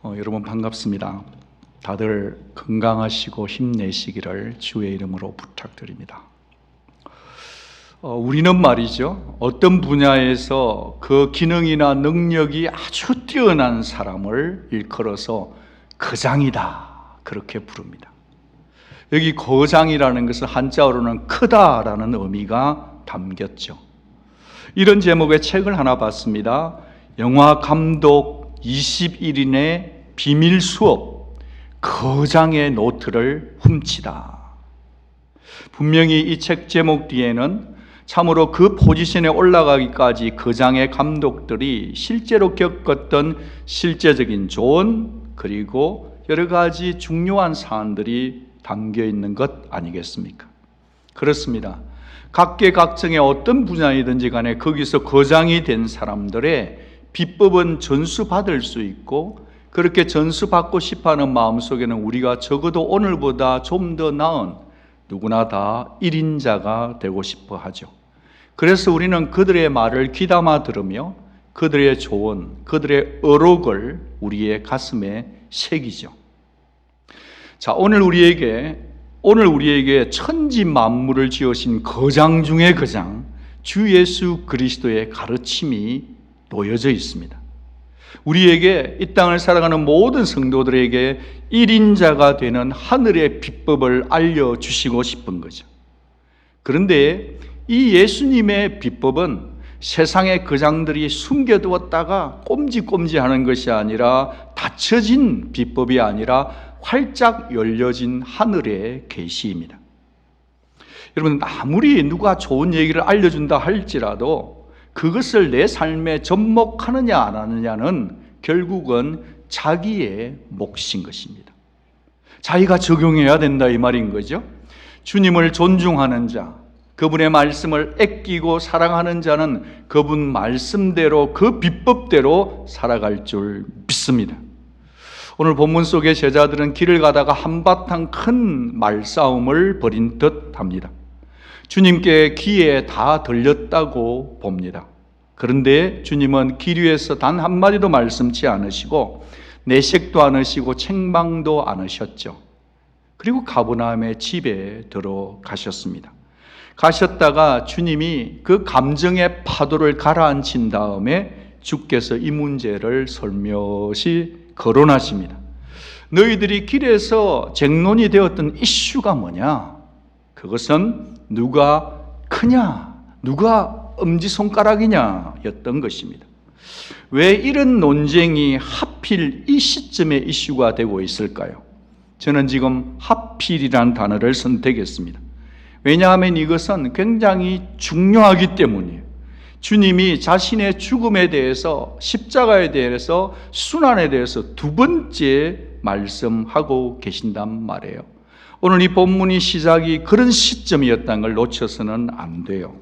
여러분 반갑습니다. 다들 건강하시고 힘내시기를 주의 이름으로 부탁드립니다. 우리는 말이죠, 어떤 분야에서 그 기능이나 능력이 아주 뛰어난 사람을 일컬어서 거장이다 그렇게 부릅니다. 여기 거장이라는 것은 한자어로는 크다라는 의미가 담겼죠. 이런 제목의 책을 하나 봤습니다. 영화 감독 21인의 비밀 수업, 거장의 노트를 훔치다. 분명히 이 책 제목 뒤에는 참으로 그 포지션에 올라가기까지 거장의 감독들이 실제로 겪었던 실제적인 조언, 그리고 여러 가지 중요한 사안들이 담겨 있는 것 아니겠습니까? 그렇습니다. 각계각층의 어떤 분야이든지 간에 거기서 거장이 된 사람들의 비법은 전수받을 수 있고, 그렇게 전수받고 싶어하는 마음속에는 우리가 적어도 오늘보다 좀 더 나은 누구나 다 1인자가 되고 싶어 하죠. 그래서 우리는 그들의 말을 귀담아 들으며 그들의 조언, 그들의 어록을 우리의 가슴에 새기죠. 자, 오늘 우리에게 천지 만물을 지으신 거장 중의 거장, 주 예수 그리스도의 가르침이 놓여져 있습니다. 우리에게, 이 땅을 살아가는 모든 성도들에게 1인자가 되는 하늘의 비법을 알려주시고 싶은 거죠. 그런데 이 예수님의 비법은 세상의 거장들이 숨겨두었다가 꼼지꼼지하는 것이 아니라 닫혀진 비법이 아니라 활짝 열려진 하늘의 계시입니다. 여러분, 아무리 누가 좋은 얘기를 알려준다 할지라도 그것을 내 삶에 접목하느냐 안 하느냐는 결국은 자기의 몫인 것입니다. 자기가 적용해야 된다 이 말인 거죠. 주님을 존중하는 자, 그분의 말씀을 아끼고 사랑하는 자는 그분 말씀대로, 그 비법대로 살아갈 줄 믿습니다. 오늘 본문 속의 제자들은 길을 가다가 한바탕 큰 말싸움을 벌인 듯 합니다. 주님께 귀에 다 들렸다고 봅니다. 그런데 주님은 길 위에서 단 한마디도 말씀치 않으시고 내색도 않으시고 책망도 않으셨죠. 그리고 가버나움의 집에 들어가셨습니다. 가셨다가 주님이 그 감정의 파도를 가라앉힌 다음에 주께서 이 문제를 설명시 거론하십니다. 너희들이 길에서 쟁론이 되었던 이슈가 뭐냐? 그것은 누가 크냐, 누가 엄지손가락이냐 였던 것입니다. 왜 이런 논쟁이 하필 이 시점에 이슈가 되고 있을까요? 저는 지금 하필이라는 단어를 선택했습니다. 왜냐하면 이것은 굉장히 중요하기 때문이에요. 주님이 자신의 죽음에 대해서, 십자가에 대해서, 순환에 대해서 두 번째 말씀하고 계신단 말이에요. 오늘 이 본문이 시작이 그런 시점이었다는 걸 놓쳐서는 안 돼요.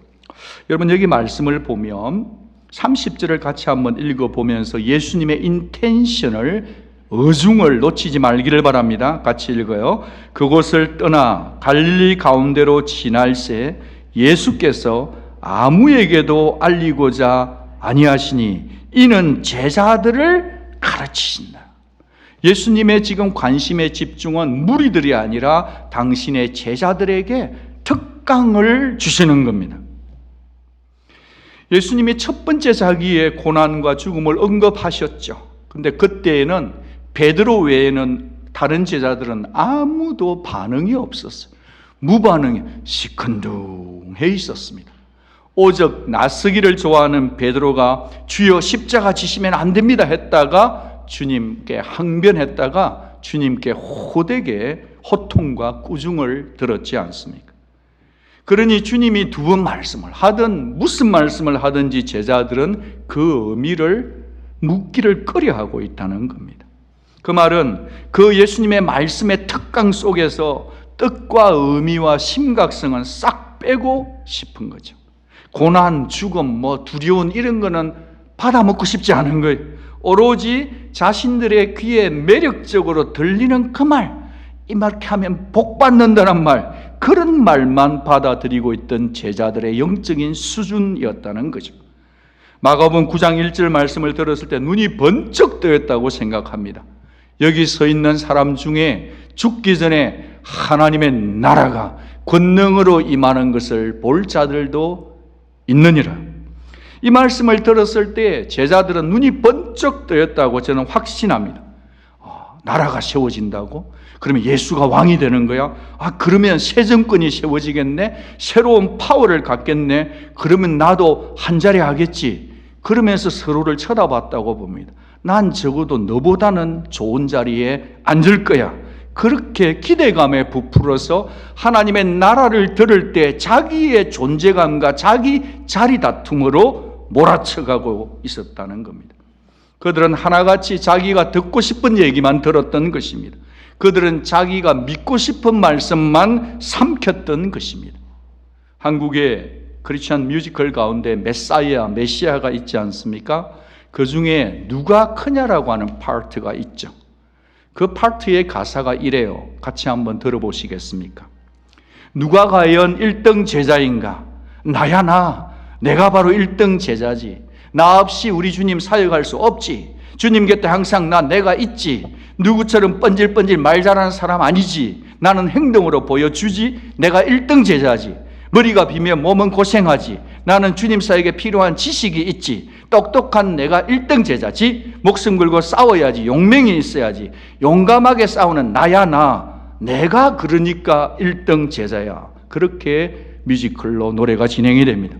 여러분, 여기 말씀을 보면 30절을 같이 한번 읽어보면서 예수님의 인텐션을, 의중을 놓치지 말기를 바랍니다. 같이 읽어요. 그곳을 떠나 갈릴리 가운데로 지날새 예수께서 아무에게도 알리고자 아니하시니 이는 제자들을 가르치신다. 예수님의 지금 관심의 집중은 무리들이 아니라 당신의 제자들에게 특강을 주시는 겁니다. 예수님이 첫 번째 자기의 고난과 죽음을 언급하셨죠. 근데 그때에는 베드로 외에는 다른 제자들은 아무도 반응이 없었어요. 무반응이 시큰둥해 있었습니다. 오직 낯서기를 좋아하는 베드로가 주여 십자가 지시면 안 됩니다 했다가 주님께 항변했다가 주님께 호되게 호통과 꾸중을 들었지 않습니까? 그러니 주님이 두 번 말씀을 하든 무슨 말씀을 하든지 제자들은 그 의미를 묻기를 꺼려하고 있다는 겁니다. 그 말은 그 예수님의 말씀의 특강 속에서 뜻과 의미와 심각성은 싹 빼고 싶은 거죠. 고난, 죽음, 두려운 이런 거는 받아먹고 싶지 않은 거예요. 오로지 자신들의 귀에 매력적으로 들리는 그 말, 이렇게 하면 복 받는다는 말, 그런 말만 받아들이고 있던 제자들의 영적인 수준이었다는 거죠. 마가복음 9장 1절 말씀을 들었을 때 눈이 번쩍 뜨였다고 생각합니다. 여기 서 있는 사람 중에 죽기 전에 하나님의 나라가 권능으로 임하는 것을 볼 자들도 있느니라. 이 말씀을 들었을 때 제자들은 눈이 번쩍 뜨였다고 저는 확신합니다. 나라가 세워진다고? 그러면 예수가 왕이 되는 거야? 그러면 새 정권이 세워지겠네? 새로운 파워를 갖겠네? 그러면 나도 한 자리 하겠지? 그러면서 서로를 쳐다봤다고 봅니다. 난 적어도 너보다는 좋은 자리에 앉을 거야. 그렇게 기대감에 부풀어서 하나님의 나라를 들을 때 자기의 존재감과 자기 자리 다툼으로 몰아쳐가고 있었다는 겁니다. 그들은 하나같이 자기가 듣고 싶은 얘기만 들었던 것입니다. 그들은 자기가 믿고 싶은 말씀만 삼켰던 것입니다. 한국의 크리스천 뮤지컬 가운데 메시아가 있지 않습니까? 그 중에 누가 크냐라고 하는 파트가 있죠. 그 파트의 가사가 이래요. 같이 한번 들어보시겠습니까? 누가 과연 1등 제자인가? 나야 나. 내가 바로 1등 제자지. 나 없이 우리 주님 사역할 수 없지. 주님 곁에 항상 내가 있지. 누구처럼 뻔질뻔질 말 잘하는 사람 아니지. 나는 행동으로 보여주지. 내가 1등 제자지. 머리가 비면 몸은 고생하지. 나는 주님 사역에 필요한 지식이 있지. 똑똑한 내가 1등 제자지. 목숨 걸고 싸워야지. 용맹이 있어야지. 용감하게 싸우는 나야 나. 내가 그러니까 1등 제자야. 그렇게 뮤지컬로 노래가 진행이 됩니다.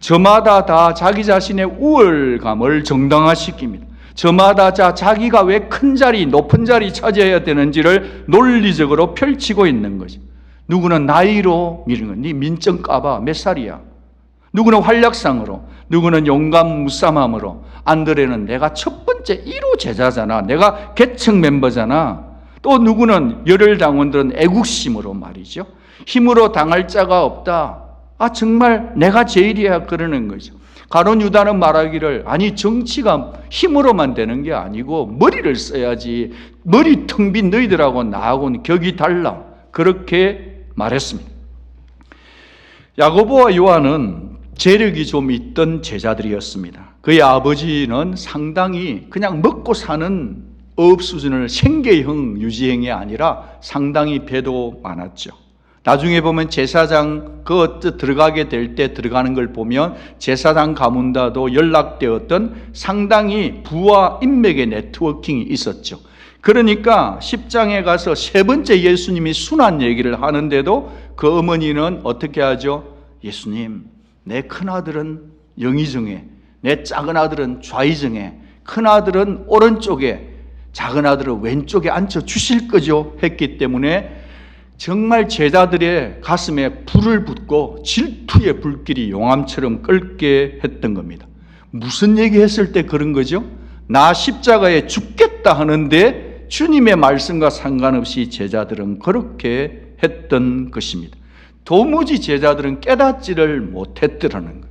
저마다 다 자기 자신의 우월감을 정당화시킵니다. 저마다 자기가 왜 큰 자리, 높은 자리 차지해야 되는지를 논리적으로 펼치고 있는 거죠. 누구는 나이로 미는 거, 네 민증 까봐 몇 살이야? 누구는 활약상으로, 누구는 용감 무쌈함으로. 안드레는 내가 첫 번째 1호 제자잖아. 내가 계층 멤버잖아. 또 누구는 열혈 당원들은 애국심으로 말이죠. 힘으로 당할 자가 없다. 정말 내가 제일이야 그러는 거죠. 가룟 유다는 말하기를 아니 정치가 힘으로만 되는 게 아니고 머리를 써야지. 머리 텅 빈 너희들하고 나하고는 격이 달라. 그렇게 말했습니다. 야고보와 요한은 재력이 좀 있던 제자들이었습니다. 그의 아버지는 상당히 그냥 먹고 사는 어업 수준을 생계형 유지형이 아니라 상당히 배도 많았죠. 나중에 보면 제사장 들어가게 될 때 들어가는 걸 보면 제사장 가문과도 연락되었던 상당히 부와 인맥의 네트워킹이 있었죠. 그러니까 10장에 가서 세 번째 예수님이 순환 얘기를 하는데도 그 어머니는 어떻게 하죠? 예수님, 내 큰아들은 영의정에, 내 작은 아들은 좌의정에, 큰아들은 오른쪽에, 작은 아들은 왼쪽에 앉혀주실 거죠 했기 때문에 정말 제자들의 가슴에 불을 붓고 질투의 불길이 용암처럼 끓게 했던 겁니다. 무슨 얘기했을 때 그런 거죠? 나 십자가에 죽겠다 하는데 주님의 말씀과 상관없이 제자들은 그렇게 했던 것입니다. 도무지 제자들은 깨닫지를 못했더라는 거예요.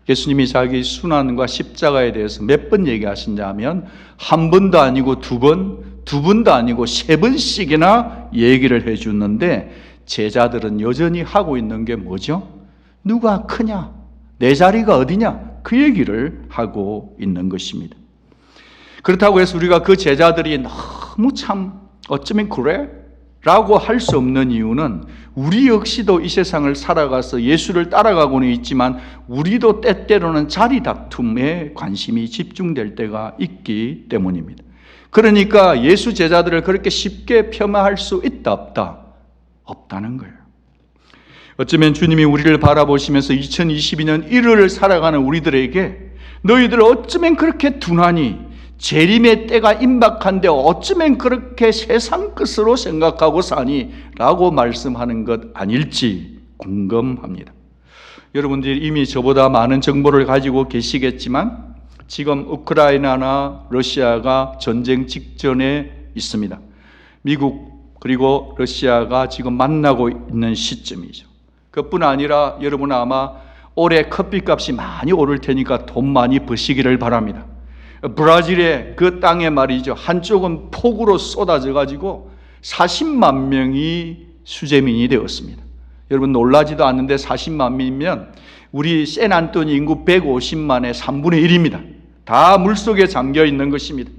예수님이 자기 순환과 십자가에 대해서 몇 번 얘기하신다 하면 한 번도 아니고 두 번도 아니고 세 번씩이나 얘기를 해주는데 제자들은 여전히 하고 있는 게 뭐죠? 누가 크냐? 내 자리가 어디냐? 그 얘기를 하고 있는 것입니다. 그렇다고 해서 우리가 그 제자들이 너무 참 어쩌면 그래? 라고 할 수 없는 이유는 우리 역시도 이 세상을 살아가서 예수를 따라가고는 있지만 우리도 때때로는 자리 다툼에 관심이 집중될 때가 있기 때문입니다. 그러니까 예수 제자들을 그렇게 쉽게 폄하할 수 있다 없다? 없다는 거예요. 어쩌면 주님이 우리를 바라보시면서 2022년 1월을 살아가는 우리들에게 너희들 어쩌면 그렇게 둔하니 재림의 때가 임박한데 어쩌면 그렇게 세상 끝으로 생각하고 사니? 라고 말씀하는 것 아닐지 궁금합니다. 여러분들이 이미 저보다 많은 정보를 가지고 계시겠지만 지금 우크라이나나 러시아가 전쟁 직전에 있습니다. 미국 그리고 러시아가 지금 만나고 있는 시점이죠. 그뿐 아니라 여러분 아마 올해 커피값이 많이 오를 테니까 돈 많이 버시기를 바랍니다. 브라질의 그 땅에 말이죠. 한쪽은 폭우로 쏟아져 가지고 40만 명이 수재민이 되었습니다. 여러분 놀라지도 않는데 40만 명이면 우리 샌안토니 인구 150만의 3분의 1입니다. 다 물속에 잠겨 있는 것입니다.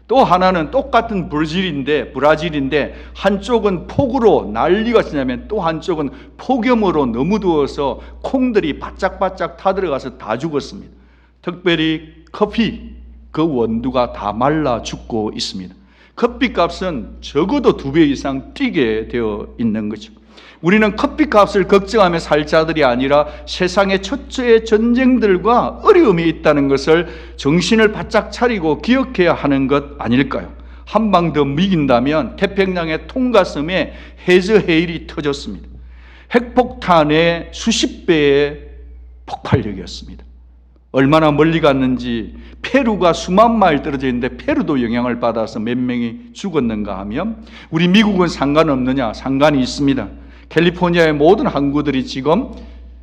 또 하나는 똑같은 브라질인데 한쪽은 폭우로 난리가 치냐면 또 한쪽은 폭염으로 너무 더워서 콩들이 바짝바짝 타들어가서 다 죽었습니다. 특별히 커피, 그 원두가 다 말라 죽고 있습니다. 커피값은 적어도 2배 이상 뛰게 되어 있는 거죠. 우리는 커피값을 걱정하며 살 자들이 아니라 세상의 첫째의 전쟁들과 어려움이 있다는 것을 정신을 바짝 차리고 기억해야 하는 것 아닐까요? 한 방 더 미긴다면 태평양의 통가섬에 해저 해일이 터졌습니다. 핵폭탄의 수십 배의 폭발력이었습니다. 얼마나 멀리 갔는지 페루가 수만 마일 떨어져 있는데 페루도 영향을 받아서 몇 명이 죽었는가 하면 우리 미국은 상관없느냐? 상관이 있습니다. 캘리포니아의 모든 항구들이 지금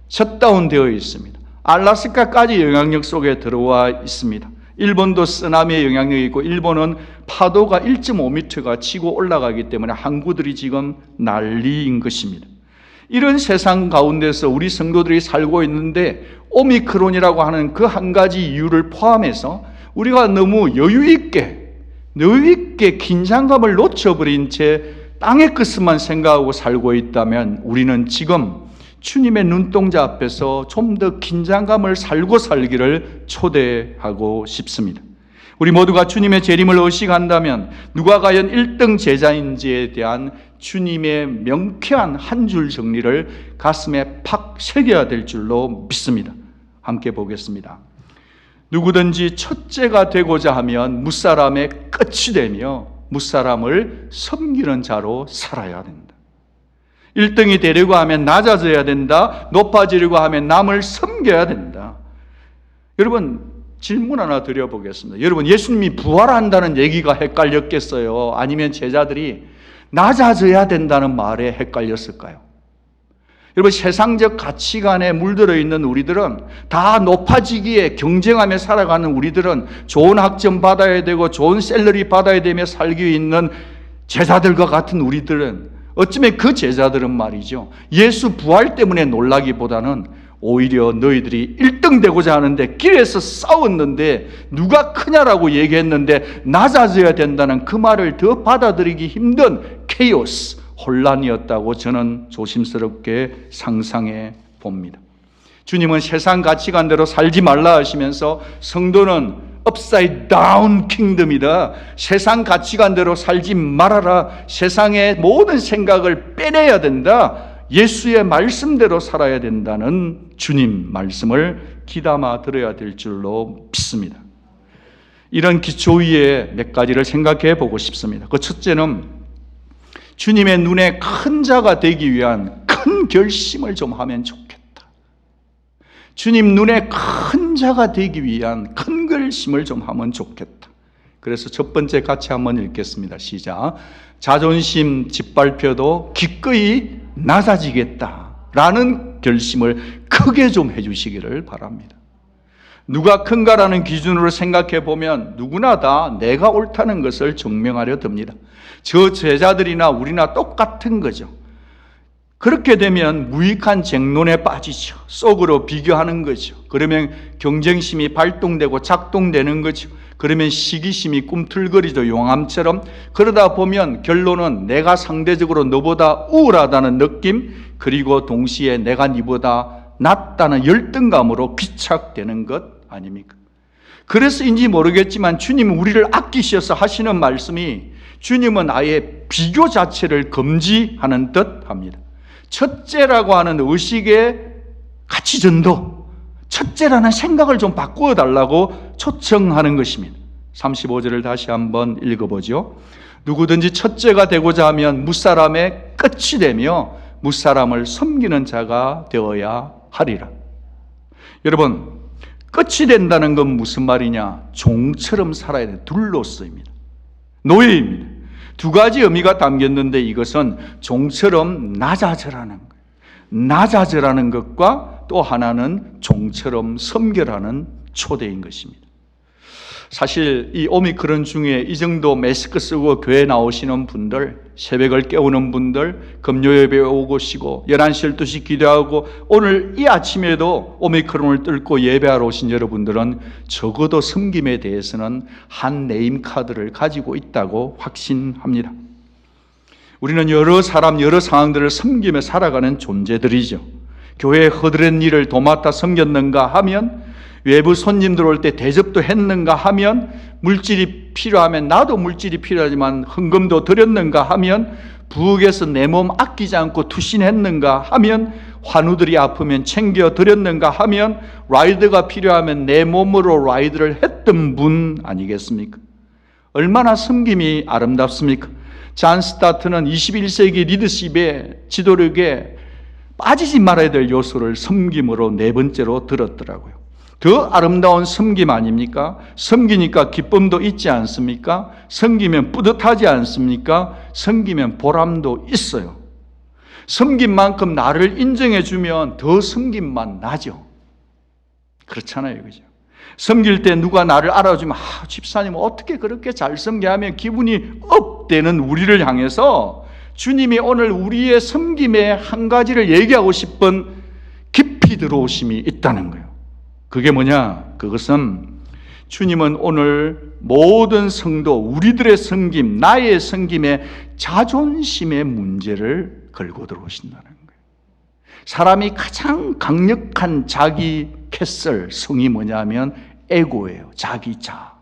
셧다운되어 있습니다. 알래스카까지 영향력 속에 들어와 있습니다. 일본도 쓰나미의 영향력이 있고 일본은 파도가 1.5m가 치고 올라가기 때문에 항구들이 지금 난리인 것입니다. 이런 세상 가운데서 우리 성도들이 살고 있는데 오미크론이라고 하는 그 한 가지 이유를 포함해서 우리가 너무 여유 있게 긴장감을 놓쳐버린 채 땅의 것만 생각하고 살고 있다면 우리는 지금 주님의 눈동자 앞에서 좀 더 긴장감을 살고 살기를 초대하고 싶습니다. 우리 모두가 주님의 재림을 의식한다면 누가 과연 1등 제자인지에 대한 주님의 명쾌한 한 줄 정리를 가슴에 팍 새겨야 될 줄로 믿습니다. 함께 보겠습니다. 누구든지 첫째가 되고자 하면 무사람의 끝이 되며 무사람을 섬기는 자로 살아야 된다. 1등이 되려고 하면 낮아져야 된다. 높아지려고 하면 남을 섬겨야 된다. 여러분, 질문 하나 드려보겠습니다. 여러분, 예수님이 부활한다는 얘기가 헷갈렸겠어요? 아니면 제자들이 낮아져야 된다는 말에 헷갈렸을까요? 여러분, 세상적 가치관에 물들어 있는 우리들은 다 높아지기에 경쟁하며 살아가는 우리들은 좋은 학점 받아야 되고 좋은 샐러리 받아야 되며 살기 있는 제자들과 같은 우리들은 어쩌면 그 제자들은 말이죠, 예수 부활 때문에 놀라기보다는 오히려 너희들이 1등 되고자 하는데 길에서 싸웠는데 누가 크냐라고 얘기했는데 낮아져야 된다는 그 말을 더 받아들이기 힘든 케이오스, 혼란이었다고 저는 조심스럽게 상상해 봅니다. 주님은 세상 가치관대로 살지 말라 하시면서 성도는 upside down 킹덤이다. 세상 가치관대로 살지 말아라. 세상의 모든 생각을 빼내야 된다. 예수의 말씀대로 살아야 된다는 주님 말씀을 귀담아 들어야 될 줄로 믿습니다. 이런 기초 위에 몇 가지를 생각해 보고 싶습니다. 그 첫째는 주님의 눈에 큰 자가 되기 위한 큰 결심을 좀 하면 좋겠다. 주님 눈에 큰 자가 되기 위한 큰 결심을 좀 하면 좋겠다. 그래서 첫 번째 같이 한번 읽겠습니다. 시작. 자존심 짓밟혀도 기꺼이 낮아지겠다라는 결심을 크게 좀 해주시기를 바랍니다. 누가 큰가라는 기준으로 생각해 보면 누구나 다 내가 옳다는 것을 증명하려 듭니다. 저 제자들이나 우리나 똑같은 거죠. 그렇게 되면 무익한 쟁론에 빠지죠. 속으로 비교하는 거죠. 그러면 경쟁심이 발동되고 작동되는 거죠. 그러면 시기심이 꿈틀거리죠. 용암처럼. 그러다 보면 결론은 내가 상대적으로 너보다 우월하다는 느낌, 그리고 동시에 내가 네보다 낫다는 열등감으로 귀착되는 것 아닙니까? 그래서인지 모르겠지만 주님은 우리를 아끼셔서 하시는 말씀이, 주님은 아예 비교 자체를 금지하는 듯 합니다. 첫째라고 하는 의식의 가치 전도, 첫째라는 생각을 좀 바꾸어 달라고 초청하는 것입니다. 35절을 다시 한번 읽어보죠. 누구든지 첫째가 되고자 하면 무사람의 끝이 되며 무사람을 섬기는 자가 되어야 하리라. 여러분, 끝이 된다는 건 무슨 말이냐? 종처럼 살아야 돼. 둘로서입니다. 노예입니다. 두 가지 의미가 담겼는데 이것은 종처럼 낮아져라는 거예요. 낮아져라는 것과 또 하나는 종처럼 섬겨라는 초대인 것입니다. 사실 이 오미크론 중에 이 정도 마스크 쓰고 교회 나오시는 분들, 새벽을 깨우는 분들, 금요예배 오고 쉬고 11시, 12시 기도하고 오늘 이 아침에도 오미크론을 뚫고 예배하러 오신 여러분들은 적어도 섬김에 대해서는 한 네임카드를 가지고 있다고 확신합니다. 우리는 여러 사람, 여러 상황들을 섬기며 살아가는 존재들이죠. 교회에 허드렛 일을 도맡아 섬겼는가 하면, 외부 손님들 올 때 대접도 했는가 하면, 물질이 필요하면 나도 물질이 필요하지만 헌금도 드렸는가 하면, 부엌에서 내 몸 아끼지 않고 투신했는가 하면, 환우들이 아프면 챙겨 드렸는가 하면, 라이드가 필요하면 내 몸으로 라이드를 했던 분 아니겠습니까? 얼마나 섬김이 아름답습니까? 잔 스타트는 21세기 리더십의 지도력에 빠지지 말아야 될 요소를 섬김으로 네 번째로 들었더라고요. 더 아름다운 섬김 아닙니까? 섬기니까 기쁨도 있지 않습니까? 섬기면 뿌듯하지 않습니까? 섬기면 보람도 있어요. 섬긴 만큼 나를 인정해 주면 더 섬김만 나죠. 그렇잖아요, 그죠? 섬길 때 누가 나를 알아주면, 집사님 어떻게 그렇게 잘 섬겨하면 기분이 업되는 우리를 향해서 주님이 오늘 우리의 섬김의 한 가지를 얘기하고 싶은 깊이 들어오심이 있다는 거예요. 그게 뭐냐? 그것은 주님은 오늘 모든 성도, 우리들의 섬김, 나의 섬김에 자존심의 문제를 걸고 들어오신다는 거예요. 사람이 가장 강력한 자기 캐슬, 성이 뭐냐면 에고예요. 자기 자,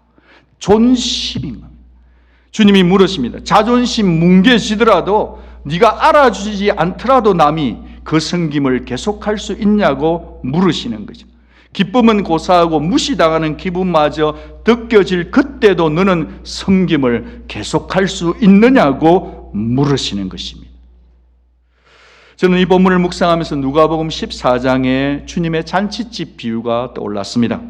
존심인 겁니다. 주님이 물으십니다. 자존심 뭉개지더라도, 네가 알아주지 않더라도 남이 그 섬김을 계속할 수 있냐고 물으시는 거죠. 기쁨은 고사하고 무시당하는 기분마저 느껴질 그때도 너는 섬김을 계속할 수 있느냐고 물으시는 것입니다. 저는 이 본문을 묵상하면서 누가복음 14장에 주님의 잔치집 비유가 떠올랐습니다.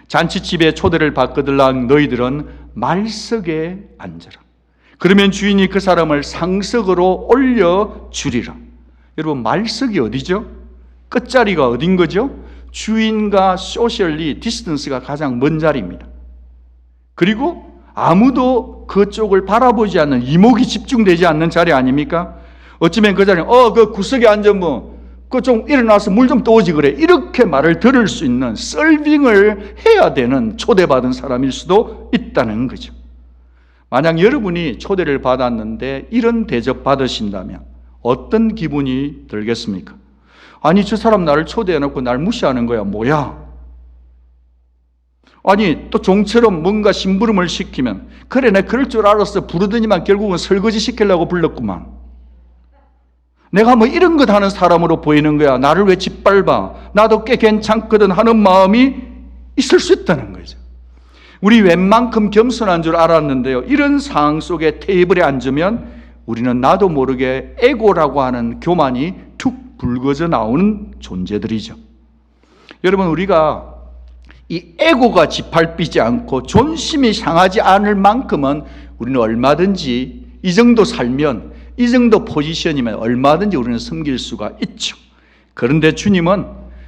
잔치집에 초대를 받거들랑 너희들은 말석에 앉아라. 그러면 주인이 그 사람을 상석으로 올려주리라. 여러분, 말석이 어디죠? 끝자리가 어딘 거죠? 주인과 소셜리 디스턴스가 가장 먼 자리입니다. 그리고 아무도 그쪽을 바라보지 않는, 이목이 집중되지 않는 자리 아닙니까? 어쩌면 그 자리는 그 구석에 앉아 그 좀 일어나서 물 좀 떠오지 그래, 이렇게 말을 들을 수 있는 서빙을 해야 되는 초대받은 사람일 수도 있다는 거죠. 만약 여러분이 초대를 받았는데 이런 대접 받으신다면 어떤 기분이 들겠습니까? 아니, 저 사람 나를 초대해놓고 날 무시하는 거야, 뭐야? 아니, 또 종처럼 뭔가 심부름을 시키면, 그래, 내가 그럴 줄 알았어 부르더니만 결국은 설거지 시키려고 불렀구만. 내가 뭐 이런 것 하는 사람으로 보이는 거야, 나를 왜 짓밟아, 나도 꽤 괜찮거든 하는 마음이 있을 수 있다는 거죠. 우리 웬만큼 겸손한 줄 알았는데요, 이런 상황 속에 테이블에 앉으면 우리는 나도 모르게 에고라고 하는 교만이 툭 불거져 나오는 존재들이죠. 여러분, 우리가 이 에고가 짓밟히지 않고 존심이 상하지 않을 만큼은 우리는 얼마든지 이 정도 살면, 이 정도 포지션이면 얼마든지 우리는 섬길 수가 있죠. 그런데 주님은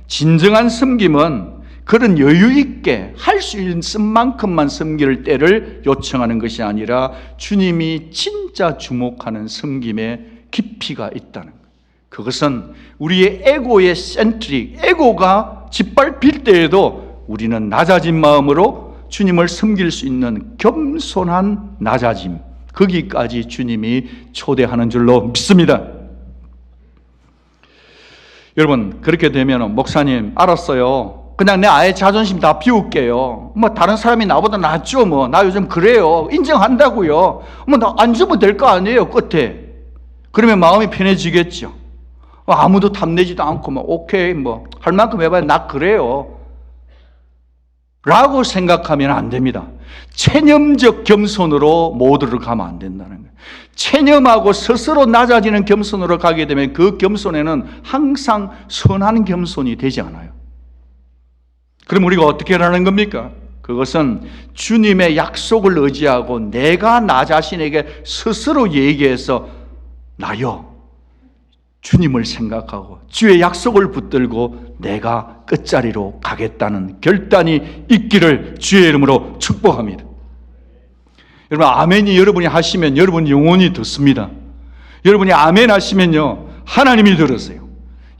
진정한 섬김은 그런 여유 있게 할 수 있는 만큼만 섬길 때를 요청하는 것이 아니라 주님이 진짜 주목하는 섬김의 깊이가 있다는 거예요. 그것은 우리의 에고의 센트릭, 에고가 짓밟힐 때에도 우리는 낮아진 마음으로 주님을 섬길 수 있는 겸손한 낮아짐, 거기까지 주님이 초대하는 줄로 믿습니다. 여러분, 그렇게 되면 목사님, 알았어요, 그냥 내 아예 자존심 다 비울게요, 뭐 다른 사람이 나보다 낫죠, 뭐 나 요즘 그래요, 인정한다고요, 뭐 나 안 주면 될 거 아니에요 끝에. 그러면 마음이 편해지겠죠. 아무도 탐내지도 않고 뭐 오케이, 뭐 할 만큼 해봐야 나 그래요 라고 생각하면 안 됩니다. 체념적 겸손으로 모두를 가면 안 된다는 거예요. 체념하고 스스로 낮아지는 겸손으로 가게 되면 그 겸손에는 항상 선한 겸손이 되지 않아요. 그럼 우리가 어떻게 하라는 겁니까? 그것은 주님의 약속을 의지하고 내가 나 자신에게 스스로 얘기해서, 나요, 주님을 생각하고 주의 약속을 붙들고 내가 끝자리로 가겠다는 결단이 있기를 주의 이름으로 축복합니다. 여러분, 아멘이 여러분이 하시면 여러분 영혼이 듣습니다. 여러분이 아멘 하시면요, 하나님이 들으세요.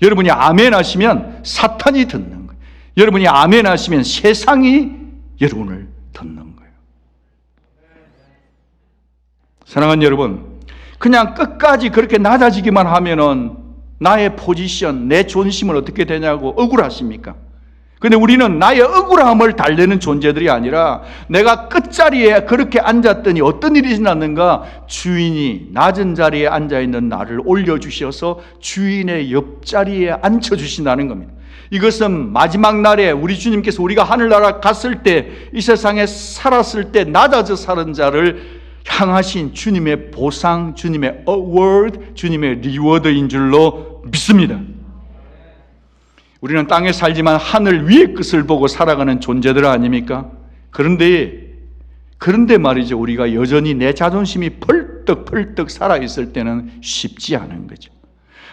여러분이 아멘 하시면 사탄이 듣는 거예요. 여러분이 아멘 하시면 세상이 여러분을 듣는 거예요. 사랑하는 여러분, 그냥 끝까지 그렇게 낮아지기만 하면은 나의 포지션, 내 존심은 어떻게 되냐고 억울하십니까? 근데 우리는 나의 억울함을 달래는 존재들이 아니라 내가 끝자리에 그렇게 앉았더니 어떤 일이 났는가? 주인이 낮은 자리에 앉아있는 나를 올려주셔서 주인의 옆자리에 앉혀주신다는 겁니다. 이것은 마지막 날에 우리 주님께서 우리가 하늘나라 갔을 때, 이 세상에 살았을 때 낮아져 사는 자를 향하신 주님의 보상, 주님의 어워드, 주님의 리워드인 줄로 믿습니다. 우리는 땅에 살지만 하늘 위의 끝을 보고 살아가는 존재들 아닙니까? 그런데 말이죠, 우리가 여전히 내 자존심이 펄떡펄떡 살아있을 때는 쉽지 않은 거죠.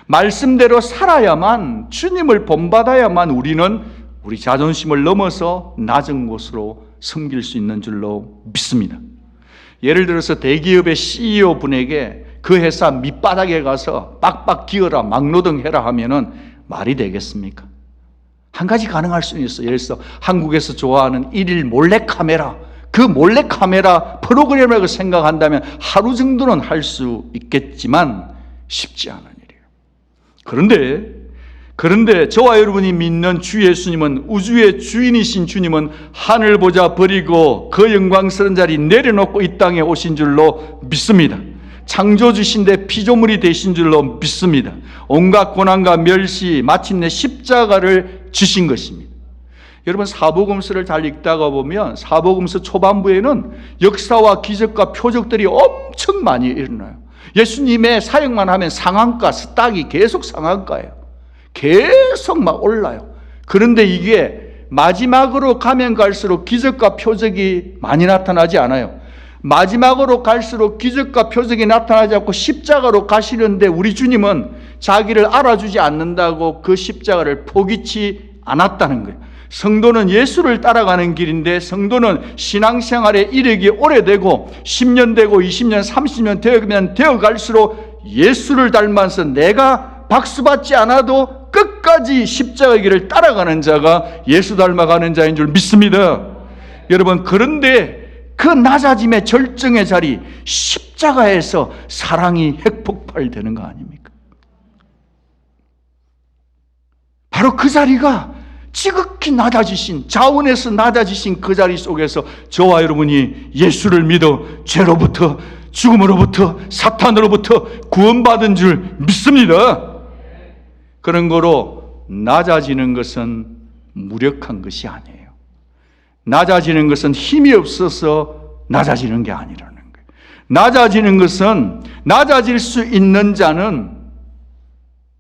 말씀대로 살아야만, 주님을 본받아야만 우리는 우리 자존심을 넘어서 낮은 곳으로 섬길 수 있는 줄로 믿습니다. 예를 들어서 대기업의 CEO 분에게 그 회사 밑바닥에 가서 빡빡 기어라, 막노동해라 하면은 말이 되겠습니까? 한 가지 가능할 수는 있어요. 예를 들어서 한국에서 좋아하는 일일 몰래카메라, 그 몰래카메라 프로그램이라고 생각한다면 하루 정도는 할 수 있겠지만 쉽지 않은 일이에요. 그런데 저와 여러분이 믿는 주 예수님은, 우주의 주인이신 주님은 하늘 보좌 버리고 그 영광스러운 자리 내려놓고 이 땅에 오신 줄로 믿습니다. 창조주신데 피조물이 되신 줄로 믿습니다. 온갖 고난과 멸시, 마침내 십자가를 지신 것입니다. 여러분, 사복음서를 잘 읽다가 보면 사복음서 초반부에는 역사와 기적과 표적들이 엄청 많이 일어나요. 예수님의 사역만 하면 상한가, 스탁이 계속 상한가예요. 계속 막 올라요. 그런데 이게 마지막으로 가면 갈수록 기적과 표적이 많이 나타나지 않아요. 마지막으로 갈수록 기적과 표적이 나타나지 않고 십자가로 가시는데 우리 주님은 자기를 알아주지 않는다고 그 십자가를 포기치 않았다는 거예요. 성도는 예수를 따라가는 길인데, 성도는 신앙생활에 이르기 오래되고 10년 되고 20년, 30년 되면 되어갈수록 예수를 닮아서 내가 박수받지 않아도 끝까지 십자가의 길을 따라가는 자가 예수 닮아가는 자인 줄 믿습니다. 여러분, 그런데 그 낮아짐의 절정의 자리, 십자가에서 사랑이 핵폭발되는 거 아닙니까? 바로 그 자리가 지극히 낮아지신, 자원에서 낮아지신 그 자리 속에서 저와 여러분이 예수를 믿어 죄로부터, 죽음으로부터, 사탄으로부터 구원받은 줄 믿습니다. 그런 거로 낮아지는 것은 무력한 것이 아니에요. 낮아지는 것은 힘이 없어서 낮아지는 게 아니라는 거예요. 낮아지는 것은, 낮아질 수 있는 자는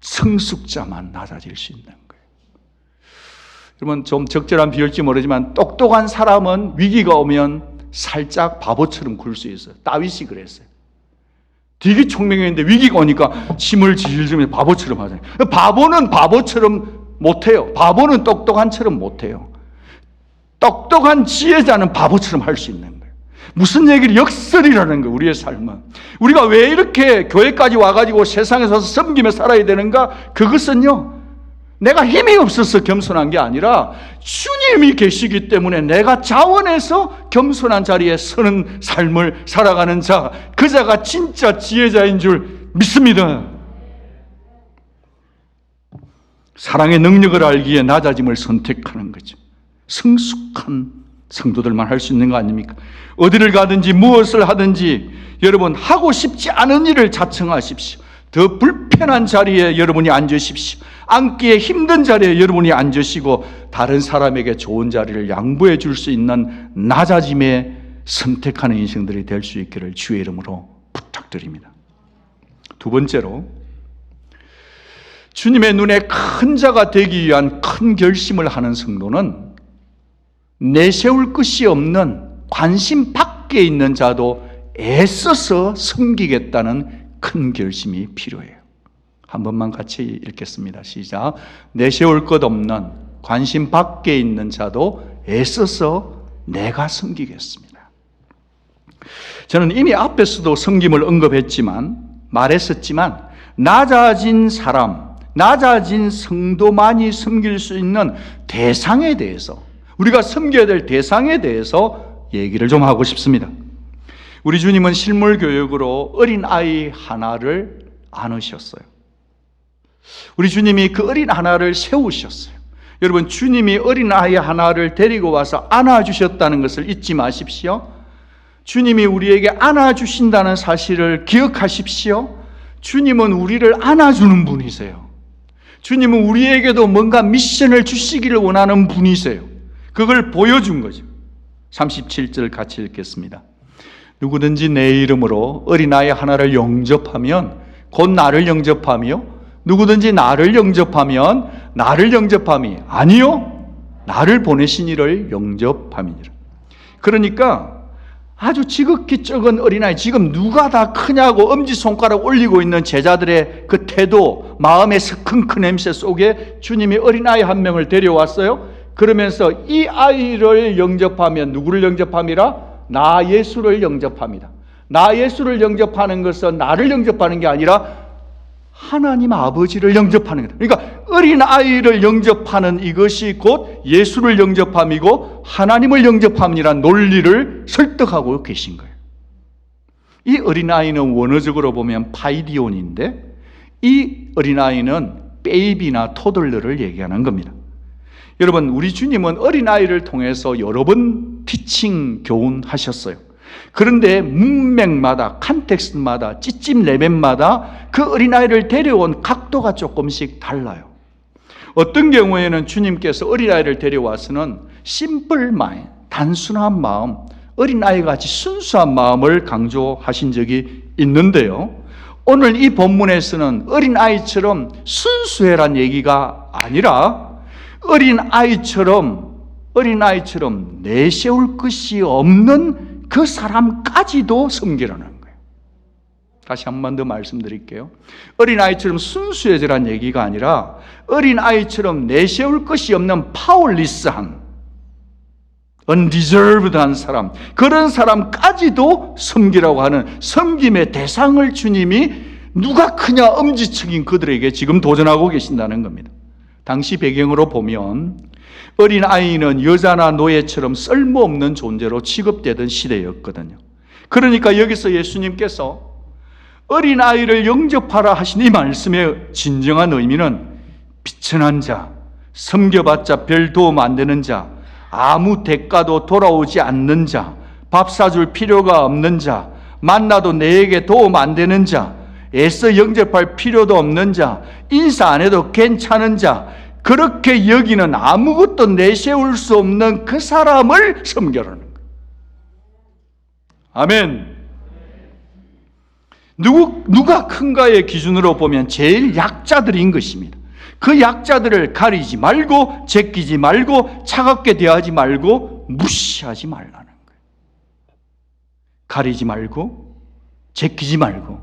성숙자만 낮아질 수 있는 거예요. 여러분, 좀 적절한 비유일지 모르지만 똑똑한 사람은 위기가 오면 살짝 바보처럼 굴 수 있어요. 다윗이 그랬어요. 되게 총명했는데 위기가 오니까 침을 질질면서 바보처럼 하잖아요. 바보는 바보처럼 못해요. 바보는 똑똑한처럼 못해요. 똑똑한 지혜자는 바보처럼 할 수 있는 거예요. 무슨 얘기를, 역설이라는 거예요. 우리의 삶은. 우리가 왜 이렇게 교회까지 와가지고 세상에서 와서 섬기며 살아야 되는가? 그것은요, 내가 힘이 없어서 겸손한 게 아니라 주님이 계시기 때문에 내가 자원해서 겸손한 자리에 서는 삶을 살아가는 자, 그 자가 진짜 지혜자인 줄 믿습니다. 사랑의 능력을 알기에 낮아짐을 선택하는 거죠. 성숙한 성도들만 할 수 있는 거 아닙니까? 어디를 가든지 무엇을 하든지 여러분, 하고 싶지 않은 일을 자청하십시오. 더 불편한 자리에 여러분이 앉으십시오. 앉기에 힘든 자리에 여러분이 앉으시고 다른 사람에게 좋은 자리를 양보해 줄 수 있는 낮아짐에 선택하는 인생들이 될 수 있기를 주의 이름으로 부탁드립니다. 두 번째로, 주님의 눈에 큰 자가 되기 위한 큰 결심을 하는 성도는 내세울 것이 없는 관심 밖에 있는 자도 애써서 섬기겠다는 큰 결심이 필요해요. 한 번만 같이 읽겠습니다. 시작. 내세울 것 없는 관심 밖에 있는 자도 애써서 내가 섬기겠습니다. 저는 이미 앞에서도 섬김을 말했었지만 낮아진 사람, 낮아진 성도만이 섬길 수 있는 대상에 대해서, 우리가 섬겨야 될 대상에 대해서 얘기를 좀 하고 싶습니다. 우리 주님은 실물 교육으로 어린아이 하나를 안으셨어요. 우리 주님이 그 어린 하나를 세우셨어요. 여러분, 주님이 어린아이 하나를 데리고 와서 안아주셨다는 것을 잊지 마십시오. 주님이 우리에게 안아주신다는 사실을 기억하십시오. 주님은 우리를 안아주는 분이세요. 주님은 우리에게도 뭔가 미션을 주시기를 원하는 분이세요. 그걸 보여준 거죠. 37절 같이 읽겠습니다. 누구든지 내 이름으로 어린아이 하나를 영접하면 곧 나를 영접하며, 누구든지 나를 영접하면 나를 영접함이 아니요 나를 보내신 이를 영접함이니라. 그러니까 아주 지극히 적은 어린아이, 지금 누가 다 크냐고 엄지손가락 올리고 있는 제자들의 그 태도, 마음의 스큰큰 냄새 속에 주님이 어린아이 한 명을 데려왔어요. 그러면서 이 아이를 영접하면 누구를 영접함이라? 나 예수를 영접합니다. 나 예수를 영접하는 것은 나를 영접하는 게 아니라 하나님 아버지를 영접하는 거다. 그러니까 어린아이를 영접하는 이것이 곧 예수를 영접함이고 하나님을 영접함이라는 논리를 설득하고 계신 거예요. 이 어린아이는 원어적으로 보면 파이디온인데, 이 어린아이는 베이비나 토들러를 얘기하는 겁니다. 여러분, 우리 주님은 어린아이를 통해서 여러 번 티칭, 교훈하셨어요. 그런데 문맥마다, 컨텍스트마다, 찌찜 레벨마다 그 어린아이를 데려온 각도가 조금씩 달라요. 어떤 경우에는 주님께서 어린아이를 데려와서는 심플 마인드, 단순한 마음, 어린아이같이 순수한 마음을 강조하신 적이 있는데요. 오늘 이 본문에서는 어린아이처럼 순수해란 얘기가 아니라 어린아이처럼 내세울 것이 없는 그 사람까지도 섬기라는 거예요. 다시 한 번 더 말씀드릴게요. 어린아이처럼 순수해지란 얘기가 아니라 어린아이처럼 내세울 것이 없는 파워리스한, undeserved한 사람, 그런 사람까지도 섬기라고 하는 섬김의 대상을 주님이 누가 크냐 엄지척인 그들에게 지금 도전하고 계신다는 겁니다. 당시 배경으로 보면 어린아이는 여자나 노예처럼 쓸모없는 존재로 취급되던 시대였거든요. 그러니까 여기서 예수님께서 어린아이를 영접하라 하신 이 말씀의 진정한 의미는 비천한 자, 섬겨봤자 별 도움 안 되는 자, 아무 대가도 돌아오지 않는 자, 밥 사줄 필요가 없는 자, 만나도 내게 도움 안 되는 자, 애써 영접할 필요도 없는 자, 인사 안 해도 괜찮은 자, 그렇게 여기는 아무것도 내세울 수 없는 그 사람을 섬겨라는 거예요. 아멘. 누가 큰가의 기준으로 보면 제일 약자들인 것입니다. 그 약자들을 가리지 말고, 제끼지 말고, 차갑게 대하지 말고, 무시하지 말라는 거예요. 가리지 말고, 제끼지 말고,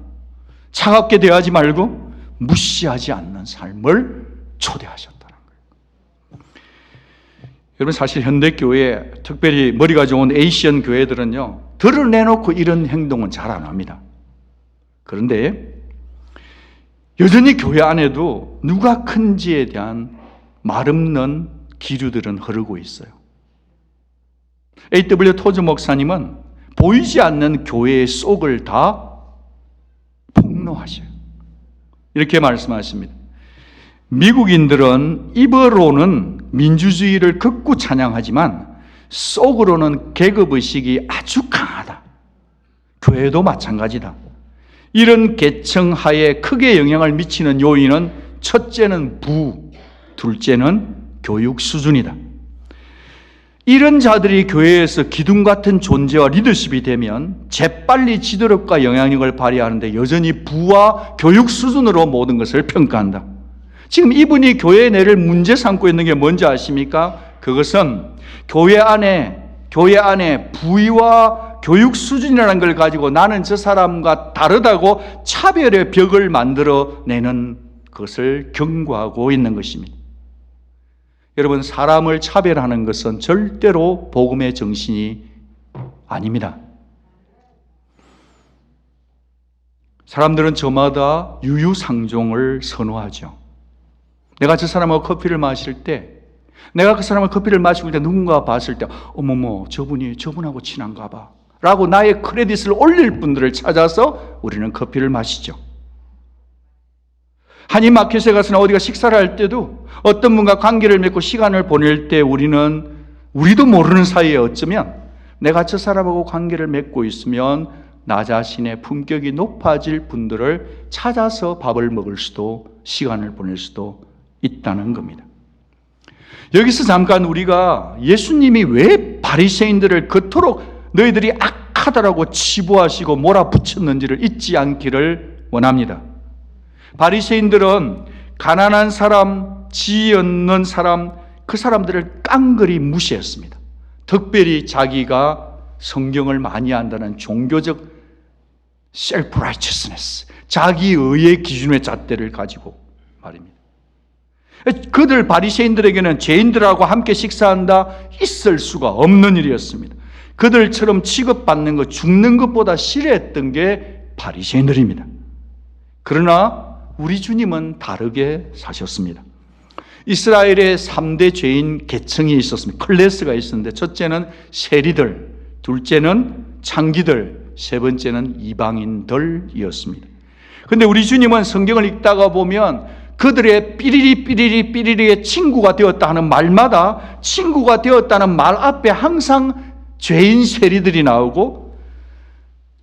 차갑게 대하지 말고, 무시하지 않는 삶을 초대하셨다는 거예요. 여러분, 사실 현대교회, 특별히 머리가 좋은 에이시안 교회들은요, 드러내놓고 이런 행동은 잘 안 합니다. 그런데 여전히 교회 안에도 누가 큰지에 대한 말없는 기류들은 흐르고 있어요. A.W. 토즈 목사님은 보이지 않는 교회의 속을 다 폭로하셔요. 이렇게 말씀하십니다. 미국인들은 입으로는 민주주의를 극구 찬양하지만 속으로는 계급의식이 아주 강하다. 교회도 마찬가지다. 이런 계층하에 크게 영향을 미치는 요인은 첫째는 부, 둘째는 교육 수준이다. 이런 자들이 교회에서 기둥 같은 존재와 리더십이 되면 재빨리 지도력과 영향력을 발휘하는데 여전히 부와 교육 수준으로 모든 것을 평가한다. 지금 이분이 교회 내를 문제 삼고 있는 게 뭔지 아십니까? 그것은 교회 안에 부위와 교육 수준이라는 걸 가지고 나는 저 사람과 다르다고 차별의 벽을 만들어내는 그것을 경고하고 있는 것입니다. 여러분, 사람을 차별하는 것은 절대로 복음의 정신이 아닙니다. 사람들은 저마다 유유상종을 선호하죠. 내가 저 사람하고 커피를 마실 때, 내가 그 사람하고 커피를 마시고 있을 때 누군가 봤을 때 어머머 저분하고 친한가 봐 라고 나의 크레딧을 올릴 분들을 찾아서 우리는 커피를 마시죠. 한인마켓에 가서나 어디가 식사를 할 때도 어떤 분과 관계를 맺고 시간을 보낼 때 우리도 모르는 사이에 어쩌면 내가 저 사람하고 관계를 맺고 있으면 나 자신의 품격이 높아질 분들을 찾아서 밥을 먹을 수도 시간을 보낼 수도 있다는 겁니다. 여기서 잠깐 우리가 예수님이 왜 바리새인들을 그토록 너희들이 악하다라고 치부하시고 몰아붙였는지를 잊지 않기를 원합니다. 바리새인들은 가난한 사람, 지혜 없는 사람, 그 사람들을 깡그리 무시했습니다. 특별히 자기가 성경을 많이 안다는 종교적 self-righteousness, 자기의의 기준의 잣대를 가지고 말입니다. 그들 바리새인들에게는 죄인들하고 함께 식사한다 있을 수가 없는 일이었습니다. 그들처럼 취급받는 것, 죽는 것보다 싫어했던 게 바리새인들입니다. 그러나 우리 주님은 다르게 사셨습니다. 이스라엘의 3대 죄인 계층이 있었습니다. 클래스가 있었는데 첫째는 세리들, 둘째는 창기들, 세 번째는 이방인들이었습니다. 그런데 우리 주님은 성경을 읽다가 보면 그들의 삐리리의 친구가 되었다 하는 말마다 친구가 되었다는 말 앞에 항상 죄인 세리들이 나오고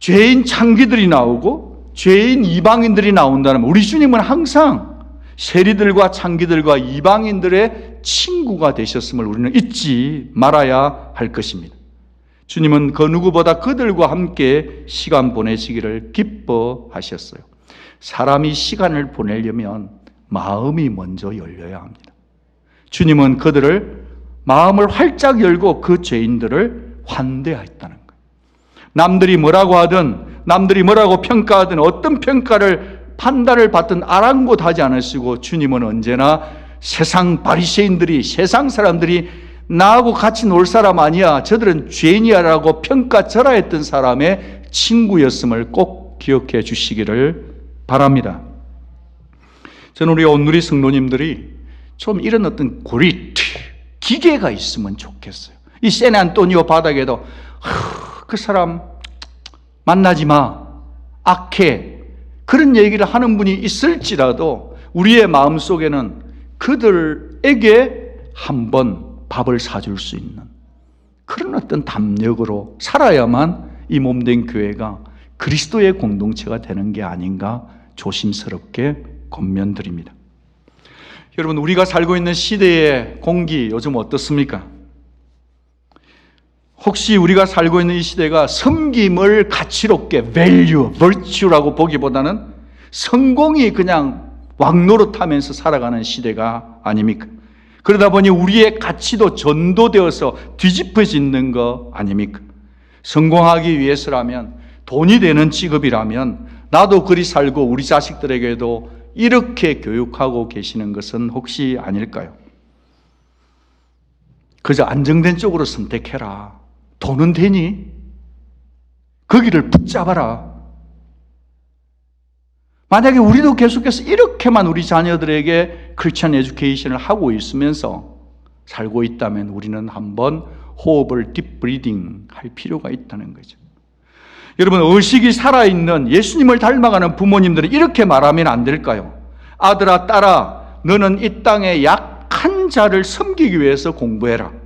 죄인 창기들이 나오고 죄인 이방인들이 나온다는, 우리 주님은 항상 세리들과 창기들과 이방인들의 친구가 되셨음을 우리는 잊지 말아야 할 것입니다. 주님은 그 누구보다 그들과 함께 시간 보내시기를 기뻐하셨어요. 사람이 시간을 보내려면 마음이 먼저 열려야 합니다. 주님은 그들을 마음을 활짝 열고 그 죄인들을 환대했다는 거예요. 남들이 뭐라고 하든 남들이 뭐라고 평가하든 어떤 판단을 받든 아랑곳하지 않으시고 주님은 언제나 세상 바리새인들이, 세상 사람들이 나하고 같이 놀 사람 아니야, 저들은 죄인이야 라고 평가절하했던 사람의 친구였음을 꼭 기억해 주시기를 바랍니다. 저는 우리 온누리 성도님들이 좀 이런 어떤 기계가 있으면 좋겠어요. 이 샌안토니오 바닥에도 그 사람 만나지 마, 악해, 그런 얘기를 하는 분이 있을지라도 우리의 마음속에는 그들에게 한번 밥을 사줄 수 있는 그런 어떤 담력으로 살아야만 이 몸된 교회가 그리스도의 공동체가 되는 게 아닌가 조심스럽게 권면드립니다. 여러분, 우리가 살고 있는 시대의 공기 요즘 어떻습니까? 혹시 우리가 살고 있는 이 시대가 섬김을 가치롭게 value, virtue라고 보기보다는 성공이 그냥 왕노릇하면서 살아가는 시대가 아닙니까? 그러다 보니 우리의 가치도 전도되어서 뒤집어지는 거 아닙니까? 성공하기 위해서라면, 돈이 되는 직업이라면 나도 그리 살고 우리 자식들에게도 이렇게 교육하고 계시는 것은 혹시 아닐까요? 그저 안정된 쪽으로 선택해라. 돈은 되니? 거기를 붙잡아라. 만약에 우리도 계속해서 이렇게만 우리 자녀들에게 크리스천 에듀케이션을 하고 있으면서 살고 있다면 우리는 한번 호흡을 딥브리딩 할 필요가 있다는 거죠. 여러분, 의식이 살아있는 예수님을 닮아가는 부모님들은 이렇게 말하면 안 될까요? 아들아, 딸아, 너는 이 땅에 약한 자를 섬기기 위해서 공부해라.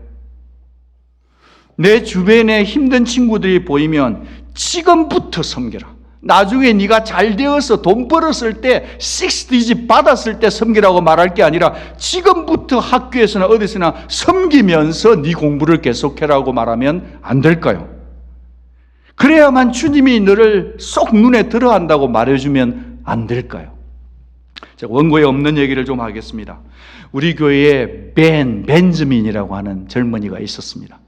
내 주변에 힘든 친구들이 보이면 지금부터 섬겨라. 나중에 네가 잘 되어서 돈 벌었을 때 6디짓 받았을 때 섬기라고 말할 게 아니라 지금부터 학교에서나 어디서나 섬기면서 네 공부를 계속해라고 말하면 안 될까요? 그래야만 주님이 너를 쏙 눈에 들어간다고 말해주면 안 될까요? 제가 원고에 없는 얘기를 좀 하겠습니다. 우리 교회에 벤저민이라고 하는 젊은이가 있었습니다.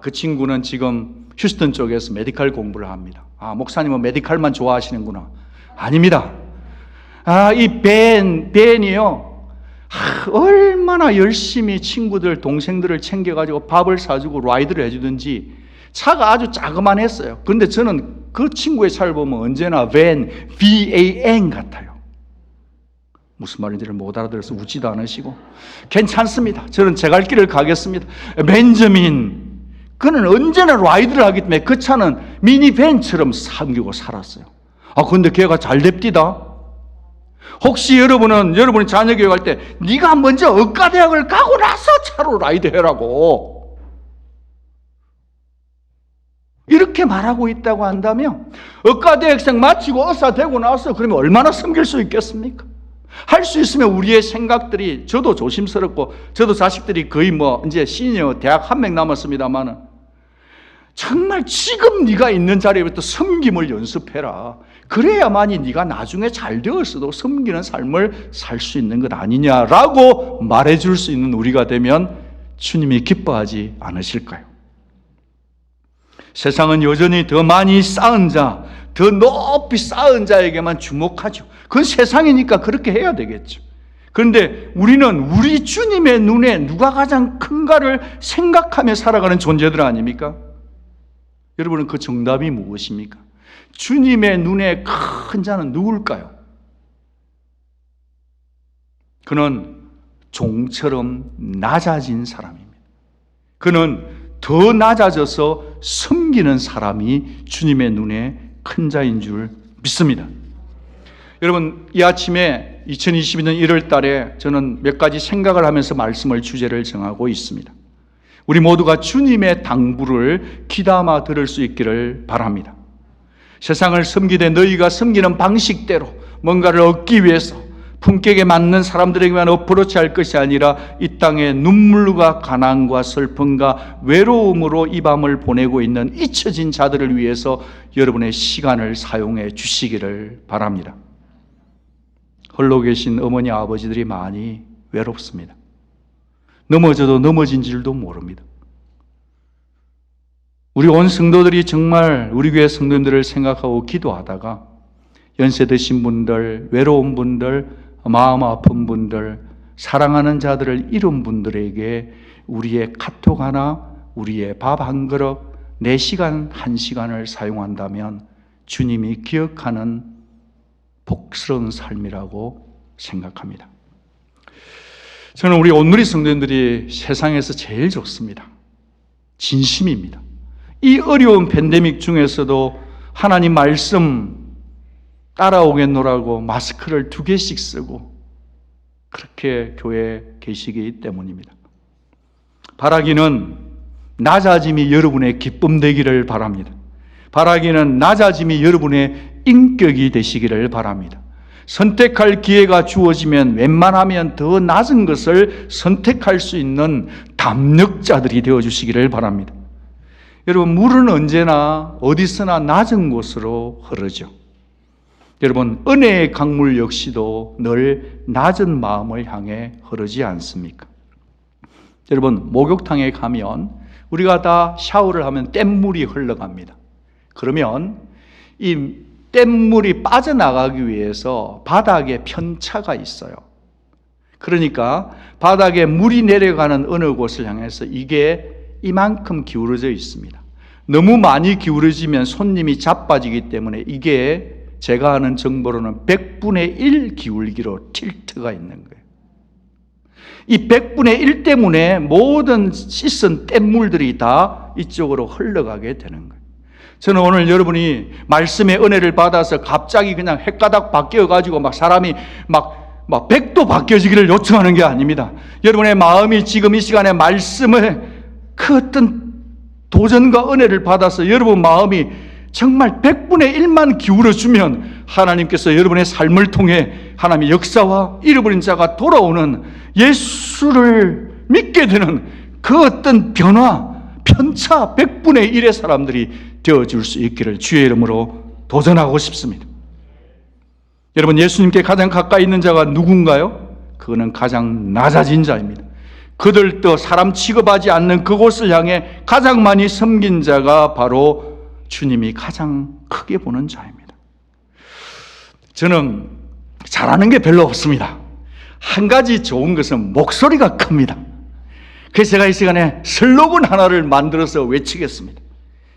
그 친구는 지금 휴스턴 쪽에서 메디칼 공부를 합니다. 목사님은 메디칼만 좋아하시는구나. 아닙니다. 이 벤이요. 얼마나 열심히 친구들, 동생들을 챙겨가지고 밥을 사주고 라이드를 해주든지 차가 아주 자그만했어요. 근데 저는 그 친구의 차를 보면 언제나 VAN 같아요. 무슨 말인지를 못 알아들어서 웃지도 않으시고 괜찮습니다. 저는 제 갈 길을 가겠습니다. 벤저민, 그는 언제나 라이드를 하기 때문에 그 차는 미니밴처럼 삼기고 살았어요. 근데 걔가 잘 됩디다. 혹시 여러분이 자녀 교육할 때 네가 먼저 의과대학을 가고 나서 차로 라이드 해라고 이렇게 말하고 있다고 한다면 의과대학생 마치고 의사 되고 나서 그러면 얼마나 섬길 수 있겠습니까? 할 수 있으면 우리의 생각들이, 저도 조심스럽고 저도 자식들이 거의 이제 시니어 대학 한 명 남았습니다만은 정말 지금 네가 있는 자리에부터 섬김을 연습해라. 그래야만이 네가 나중에 잘 되었어도 섬기는 삶을 살 수 있는 것 아니냐라고 말해줄 수 있는 우리가 되면 주님이 기뻐하지 않으실까요? 세상은 여전히 더 많이 쌓은 자, 더 높이 쌓은 자에게만 주목하죠. 그건 세상이니까 그렇게 해야 되겠죠. 그런데 우리는 우리 주님의 눈에 누가 가장 큰가를 생각하며 살아가는 존재들 아닙니까? 여러분은 그 정답이 무엇입니까? 주님의 눈에 큰 자는 누굴까요? 그는 종처럼 낮아진 사람입니다. 그는 더 낮아져서 섬기는 사람이 주님의 눈에 큰 자인 줄 믿습니다. 여러분, 이 아침에 2022년 1월 달에 저는 몇 가지 생각을 하면서 말씀을 주제를 정하고 있습니다. 우리 모두가 주님의 당부를 귀담아 들을 수 있기를 바랍니다. 세상을 섬기되 너희가 섬기는 방식대로 뭔가를 얻기 위해서 품격에 맞는 사람들에게만 어프로치할 것이 아니라 이 땅에 눈물과 가난과 슬픔과 외로움으로 이 밤을 보내고 있는 잊혀진 자들을 위해서 여러분의 시간을 사용해 주시기를 바랍니다. 홀로 계신 어머니 아버지들이 많이 외롭습니다. 넘어져도 넘어진 줄도 모릅니다. 우리 온 성도들이 정말 우리 교회 성도님들을 생각하고 기도하다가 연세 드신 분들, 외로운 분들, 마음 아픈 분들, 사랑하는 자들을 잃은 분들에게 우리의 카톡 하나, 우리의 밥 한 그릇, 4시간, 1시간을 사용한다면 주님이 기억하는 복스러운 삶이라고 생각합니다. 저는 우리 온누리 성도님들이 세상에서 제일 좋습니다. 진심입니다. 이 어려운 팬데믹 중에서도 하나님 말씀 따라오겠노라고 마스크를 2개씩 쓰고 그렇게 교회에 계시기 때문입니다. 바라기는 낮아짐이 여러분의 기쁨 되기를 바랍니다. 바라기는 낮아짐이 여러분의 인격이 되시기를 바랍니다. 선택할 기회가 주어지면 웬만하면 더 낮은 것을 선택할 수 있는 담력자들이 되어주시기를 바랍니다. 여러분, 물은 언제나 어디서나 낮은 곳으로 흐르죠. 여러분, 은혜의 강물 역시도 늘 낮은 마음을 향해 흐르지 않습니까? 여러분, 목욕탕에 가면 우리가 다 샤워를 하면 뗏물이 흘러갑니다. 그러면 이 뗏물이 빠져나가기 위해서 바닥에 편차가 있어요. 그러니까 바닥에 물이 내려가는 어느 곳을 향해서 이게 이만큼 기울어져 있습니다. 너무 많이 기울어지면 손님이 자빠지기 때문에 이게 제가 아는 정보로는 100분의 1 기울기로 틸트가 있는 거예요. 이 100분의 1 때문에 모든 씻은 뗏물들이 다 이쪽으로 흘러가게 되는 거예요. 저는 오늘 여러분이 말씀의 은혜를 받아서 갑자기 그냥 헷가닥 바뀌어가지고 막 사람이 막 100도 바뀌어지기를 요청하는 게 아닙니다. 여러분의 마음이 지금 이 시간에 말씀을 그 어떤 도전과 은혜를 받아서 여러분 마음이 정말 100분의 1만 기울어주면 하나님께서 여러분의 삶을 통해 하나님의 역사와 잃어버린 자가 돌아오는 예수를 믿게 되는 그 어떤 변화, 편차 100분의 1의 사람들이 되어줄 수 있기를 주의 이름으로 도전하고 싶습니다. 여러분, 예수님께 가장 가까이 있는 자가 누군가요? 그거는 가장 낮아진 자입니다. 그들도 사람 취급하지 않는 그곳을 향해 가장 많이 섬긴 자가 바로 주님이 가장 크게 보는 자입니다. 저는 잘하는 게 별로 없습니다. 한 가지 좋은 것은 목소리가 큽니다. 그래서 제가 이 시간에 슬로건 하나를 만들어서 외치겠습니다.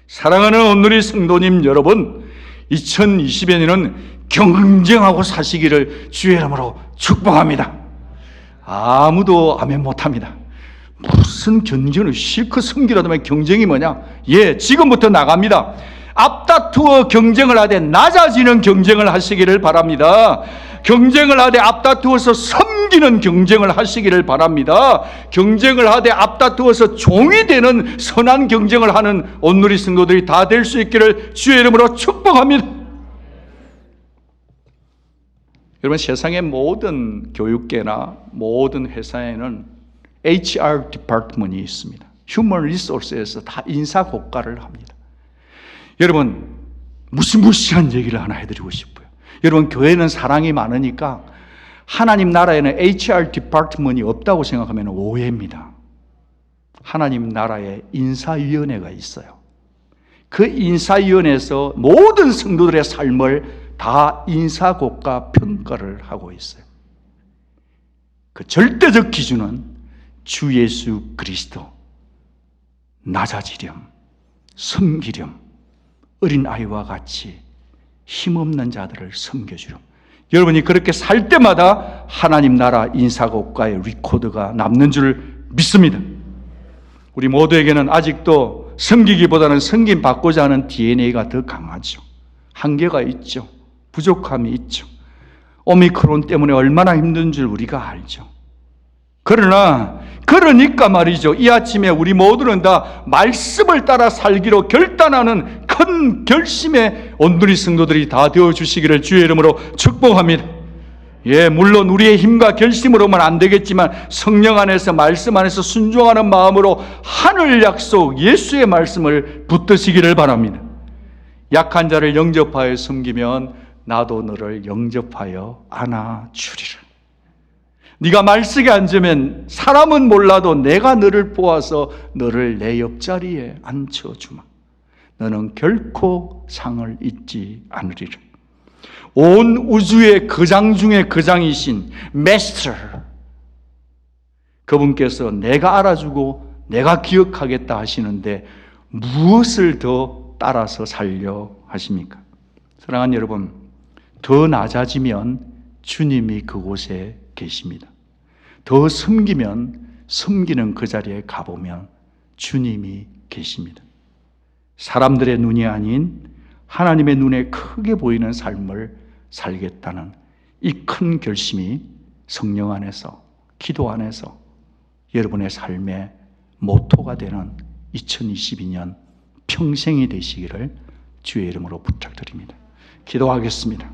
사랑하는 온누리 성도님 여러분, 2020년에는 경쟁하고 사시기를 주의 이름으로 축복합니다. 아무도 아멘 못합니다. 무슨 경쟁을, 실컷 섬기라더만 경쟁이 뭐냐? 예, 지금부터 나갑니다. 앞다투어 경쟁을 하되 낮아지는 경쟁을 하시기를 바랍니다. 경쟁을 하되 앞다투어서 섬기는 경쟁을 하시기를 바랍니다. 경쟁을 하되 앞다투어서 종이 되는 선한 경쟁을 하는 온누리 성도들이 다 될 수 있기를 주의 이름으로 축복합니다. 여러분, 세상의 모든 교육계나 모든 회사에는 HR 디파트먼트가 있습니다. 휴먼 리소스에서 다 인사고과를 합니다. 여러분, 무시무시한 얘기를 하나 해드리고 싶어요. 여러분, 교회는 사랑이 많으니까 하나님 나라에는 HR 디파트먼트가 없다고 생각하면 오해입니다. 하나님 나라에 인사위원회가 있어요. 그 인사위원회에서 모든 성도들의 삶을 다 인사고과 평가를 하고 있어요. 그 절대적 기준은 주 예수 그리스도, 낮아지렴, 섬기렴, 어린아이와 같이 힘없는 자들을 섬겨주렴. 여러분이 그렇게 살 때마다 하나님 나라 인사고과의 리코드가 남는 줄 믿습니다. 우리 모두에게는 아직도 섬기기보다는 섬김 받고자 하는 DNA가 더 강하죠. 한계가 있죠. 부족함이 있죠. 오미크론 때문에 얼마나 힘든 줄 우리가 알죠. 그러니까 말이죠. 이 아침에 우리 모두는 다 말씀을 따라 살기로 결단하는 큰 결심의 온누리 성도들이 다 되어주시기를 주의 이름으로 축복합니다. 예, 물론 우리의 힘과 결심으로만 안 되겠지만 성령 안에서, 말씀 안에서 순종하는 마음으로 하늘 약속 예수의 말씀을 붙드시기를 바랍니다. 약한 자를 영접하여 섬기면 나도 너를 영접하여 안아주리라. 네가 말쓰게 앉으면 사람은 몰라도 내가 너를 보아서 너를 내 옆자리에 앉혀주마. 너는 결코 상을 잊지 않으리라. 온 우주의 거장 중에 거장이신 마스터, 그분께서 내가 알아주고 내가 기억하겠다 하시는데 무엇을 더 따라서 살려 하십니까? 사랑하는 여러분, 더 낮아지면 주님이 그곳에 계십니다. 더 섬기면, 섬기는 그 자리에 가보면 주님이 계십니다. 사람들의 눈이 아닌 하나님의 눈에 크게 보이는 삶을 살겠다는 이 큰 결심이 성령 안에서, 기도 안에서 여러분의 삶의 모토가 되는 2022년 평생이 되시기를 주의 이름으로 부탁드립니다. 기도하겠습니다.